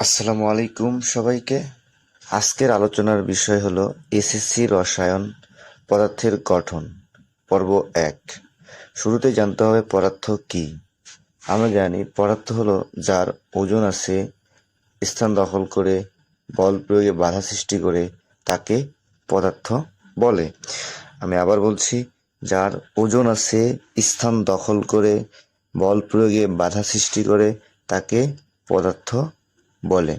আসসালামু আলাইকুম সবাইকে। আজকের আলোচনার বিষয় হলো এসএসসি রসায়ন পদার্থের গঠন পর্ব ১। শুরুতে জানতে হবে পদার্থ কি। আমরা জানি পদার্থ হলো যার ওজন আছে, স্থান দখল করে, বল প্রয়োগে বাধা সৃষ্টি করে তাকে পদার্থ বলে। আমি আবার বলছি, যার ওজন আছে, স্থান দখল করে, বল প্রয়োগে বাধা সৃষ্টি করে তাকে পদার্থ বলে।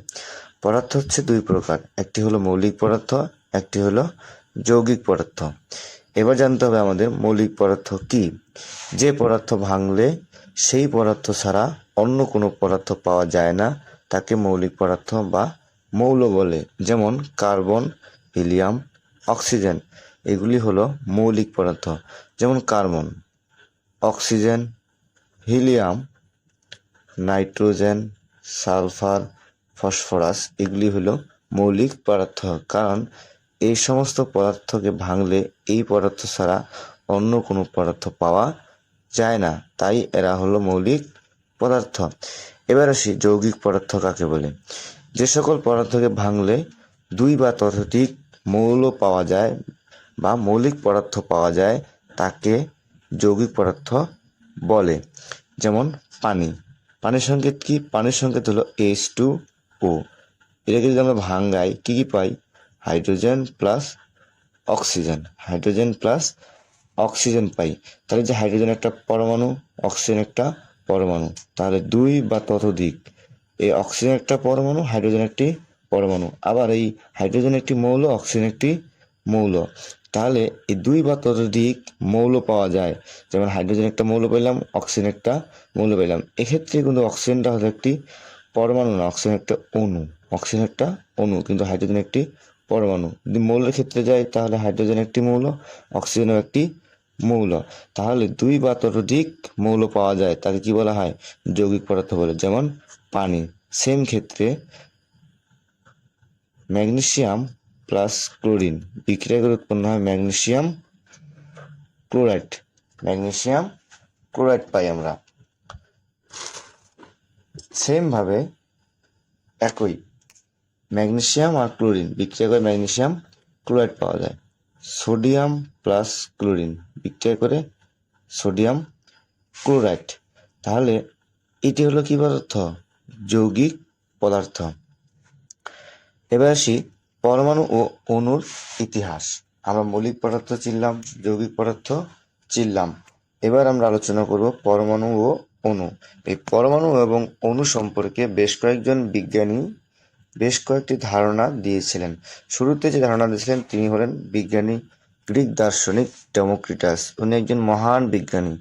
পদার্থ হচ্ছে দুই প্রকার, একটি হলো মৌলিক পদার্থ, একটি হলো যৌগিক পদার্থ। এবার জানতে হবে আমাদের মৌলিক পদার্থ কি। যে পদার্থ ভাঙলে সেই পদার্থ ছাড়া অন্য কোনো পদার্থ পাওয়া যায় না তাকে মৌলিক পদার্থ বা মৌল বলে। যেমন কার্বন, হিলিয়াম, অক্সিজেন, এগুলি হলো মৌলিক পদার্থ। যেমন carbon, oxygen, helium, nitrogen, sulphur, phosphorus, এগুলি হলো মৌলিক পদার্থ। কারণ এই সমস্ত পদার্থকে ভাঙলে এই পদার্থ ছাড়া অন্য কোনো পদার্থ পাওয়া যায় না, তাই এরা হলো মৌলিক পদার্থ। এবার আসি যৌগিক পদার্থ কাকে বলে। যে সকল পদার্থকে ভাঙলে দুই বা ততোধিক মৌল পাওয়া যায় বা মৌলিক পদার্থ পাওয়া যায় তাকে যৌগিক পদার্থ বলে। যেমন পানি, পানির সংকেত কি? পানির সংকেত হলো H2O। এটাকে যদি আমরা ভাঙাই কি কি পাই? Hydrogen plus oxygen, hydrogen plus oxygen পাই। তাহলে যে হাইড্রোজেন একটা পরমাণু, অক্সিজেন একটা পরমাণু, তাহলে দুই বা ততোধিক, এই অক্সিজেন একটা পরমাণু, হাইড্রোজেন একটি পরমাণু, আবার এই হাইড্রোজেন একটি মৌল, অক্সিজেন একটি মৌল। তাহলে এই দুই বা ততোধিক মৌল পাওয়া যায়। যেমন হাইড্রোজেন একটা মৌল পেলাম, অক্সিজেন একটা মৌল পেলাম। এক্ষেত্রে কিন্তু অক্সিজেনটা হলো একটি পরমাণু না, অক্সিজেন একটা অণু। অক্সিজেন একটা অণু, কিন্তু হাইড্রোজেন একটি পরমাণু। যদি মৌলের ক্ষেত্রে যাই তাহলে হাইড্রোজেন একটি মৌল, অক্সিজেনও একটি মৌল। তাহলে দুই বা ততোধিক মৌল পাওয়া যায় তাকে কি বলা হয়? যৌগিক পদার্থ বলে। যেমন পানি। সেম ক্ষেত্রে ম্যাগনেসিয়াম প্লাস ক্লোরিন বিক্রিয়া করে উৎপন্ন হয় ম্যাগনেসিয়াম ক্লোরাইড। ম্যাগনেসিয়াম ক্লোরাইড পাই আমরা। সেম ভাবে একই ম্যাগনেসিয়াম আর ক্লোরিন বিক্রিয়া করে ম্যাগনেসিয়াম ক্লোরাইড পাওয়া যায়। সোডিয়াম প্লাস ক্লোরিন বিক্রিয়া করে সোডিয়াম ক্লোরাইড। তাহলে এটি হলো কি পদার্থ? যৌগিক পদার্থ। এবার আসি পরমাণু ও অণুর ইতিহাস। আমরা মৌলিক পদার্থ চিনলাম, যৌগিক পদার্থ চিনলাম। এবার আমরা আলোচনা করব পরমাণু ও অণু। এই পরমাণু এবং অণু সম্পর্কে বেশ কয়েকজন বিজ্ঞানী বেশ কয়েকটি ধারণা দিয়েছিলেন। শুরুতে যে ধারণা দিয়েছিলেন তিনি হলেন বিজ্ঞানী গ্রিক দার্শনিক ডেমোক্রিটাস। উনি একজন মহান বিজ্ঞানী।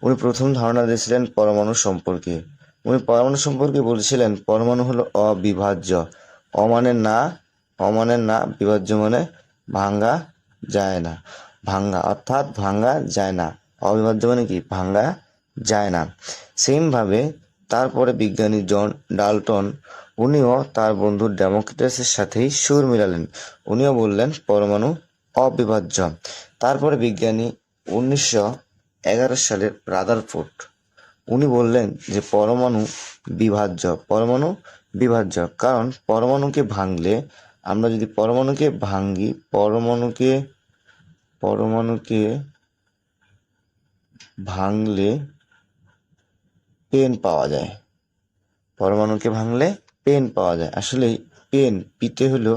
উনি প্রথম ধারণা দিয়েছিলেন পরমাণু সম্পর্কে। উনি পরমাণু সম্পর্কে বলেছিলেন পরমাণু হলো অবিভাজ্য। অমানের না, অমানের না, বিভাজ্য মানে ভাঙ্গা যায় না। ভাঙ্গা অর্থাৎ ভাঙ্গা যায় না। অবিভাজ্য মানে কি? ভাঙ্গা যায় না। সেমভাবে তারপরে বিজ্ঞানী জন ডাল্টন, উনিও তার বন্ধু ডেমোক্রিটাসের সাথেই সুর মিলালেন। উনিও বললেন পরমাণু অবিভাজ্য। তারপরে বিজ্ঞানী 1911 সালের রাদারফোর্ড, উনি বললেন যে পরমাণু বিভাজ্য। পরমাণু বিভাজ্য কারণ পরমাণুকে ভাঙলে, আমরা যদি পরমাণুকে ভাঙি, পরমাণুকে ভাঙলে পেন পাওয়া যায়। পরমাণুকে ভাঙলে পেন পাওয়া যায়। আসলে পেন, পিতে হলো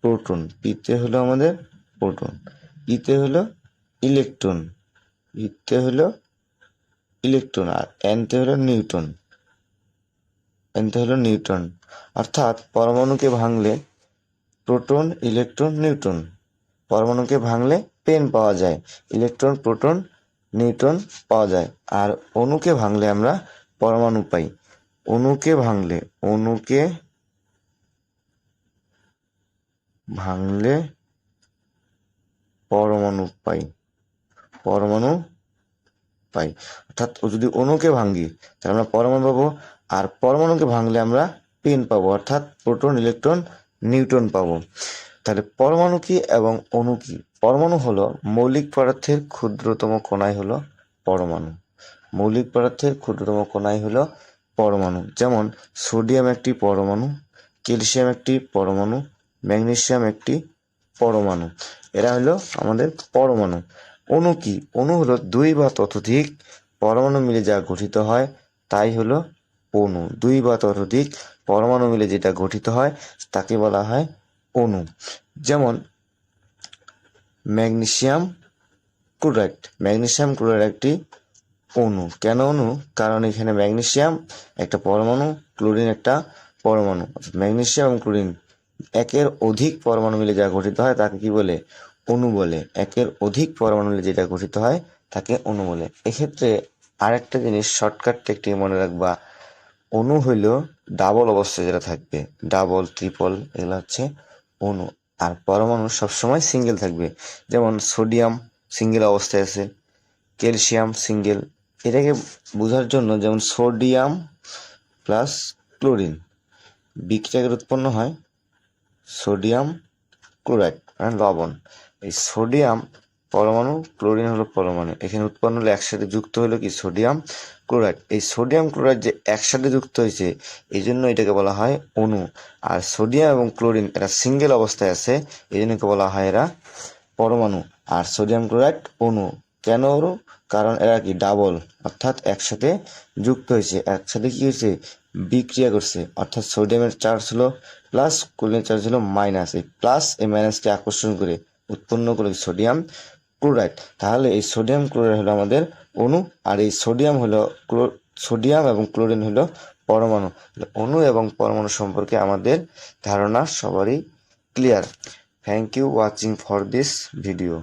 প্রোটন, পিতে হলো আমাদের প্রোটন, ইতে হলো ইলেকট্রন, ইতে হলো ইলেকট্রন, আর এনতে হলো নিউটন, এনতে হলো নিউটন। অর্থাৎ পরমাণুকে ভাঙলে প্রোটন, ইলেকট্রন, নিউটন। পরমাণুকে ভাঙলে পেন পাওয়া যায়, ইলেকট্রন, প্রোটন, নিউটন পাওয়া যায়। আর অণুকে ভাঙলে আমরা পরমাণু পাই। অণুকে ভাঙলে পরমাণু পাই, পরমাণু পাই। অর্থাৎ যদি অণুকে ভাঙি তাহলে আমরা পরমাণু পাবো, আর পরমাণুকে ভাঙলে আমরা পেন পাবো, অর্থাৎ প্রোটন, ইলেকট্রন, নিউটন পাবো। তাহলে পরমাণু কি এবং অণু কি? পরমাণু হলো মৌলিক পদার্থের ক্ষুদ্রতম কণাই হলো পরমাণু। মৌলিক পদার্থের ক্ষুদ্রতম কণাই হলো পরমাণু, যেমন সোডিয়াম একটি পরমাণু, ক্যালসিয়াম একটি পরমাণু, ম্যাগনেসিয়াম একটি পরমাণু। এরা হলো আমাদের পরমাণু। অণু কি? অণু হলো দুই বা ততোধিক পরমাণু মিলে যা গঠিত হয় তাই হলো অণু। দুই বা ততোধিক পরমাণু মিলে যেটা গঠিত হয় তাকে বলা হয় অণু। যেমন ম্যাগনেসিয়াম ক্লোরাইড। ম্যাগনেসিয়াম ক্লোরাইড একটি অণু। কেন অণু? কারণ এখানে ম্যাগনেসিয়াম একটা পরমাণু, ক্লোরিন একটা পরমাণু। ম্যাগনেসিয়াম এবং ক্লোরিন একের অধিক পরমাণু মিলে যা গঠিত হয় তাকে কি বলে? অণু বলে। একের অধিক পরমাণু মিলে যেটা গঠিত হয় তাকে অণু বলে। এক্ষেত্রে আরেকটা জিনিস শর্টকাট টেকনিক মনে রাখবা, অণু হইল ডাবল অবস্থায় যেটা থাকবে, ডাবল ট্রিপল, এগুলো হচ্ছে অণু। আর পরমাণু সবসময় সিঙ্গেল থাকবে। যেমন সোডিয়াম সিঙ্গেল অবস্থায় আছে, ক্যালসিয়াম সিঙ্গেল। এটাকে বোঝার জন্য যেমন সোডিয়াম প্লাস ক্লোরিন বিক্রিয়ায় উৎপন্ন হয় সোডিয়াম ক্লোরাইড মানে লবণ। এই সোডিয়াম পরমাণু, ক্লোরিন হলো পরমাণু, এখানে উৎপন্ন হলে একসাথে যুক্ত হলো কি? Sodium chloride. এই সোডিয়াম ক্লোরাইড যে একসাথে যুক্ত হয়েছে এই জন্য এটাকে বলা হয় অণু। আর সোডিয়াম এবং ক্লোরিন এরা সিঙ্গেল অবস্থায় আছে, এই জন্য বলা হয় এরা পরমাণু। আর সোডিয়াম ক্লোরাইড অণু। কেন অণু? কারণ এরা কি? ডাবল, অর্থাৎ একসাথে যুক্ত হয়েছে, একসাথে কি হয়েছে? বিক্রিয়া করছে। অর্থাৎ সোডিয়ামের চার্জ হলো প্লাস, ক্লোরিনের চার্জ হলো মাইনাস। এই প্লাস এই মাইনাসকে আকর্ষণ করে উৎপন্ন করে সোডিয়াম ক্লোরাইড। তাহলে এই সোডিয়াম ক্লোরাইড হলো আমাদের অণু। আর এই সোডিয়াম হলো সোডিয়াম এবং ক্লোরিন হলো পরমাণু। অণু এবং পরমাণু সম্পর্কে আমাদের ধারণা সবারই clear. Thank you watching for this video.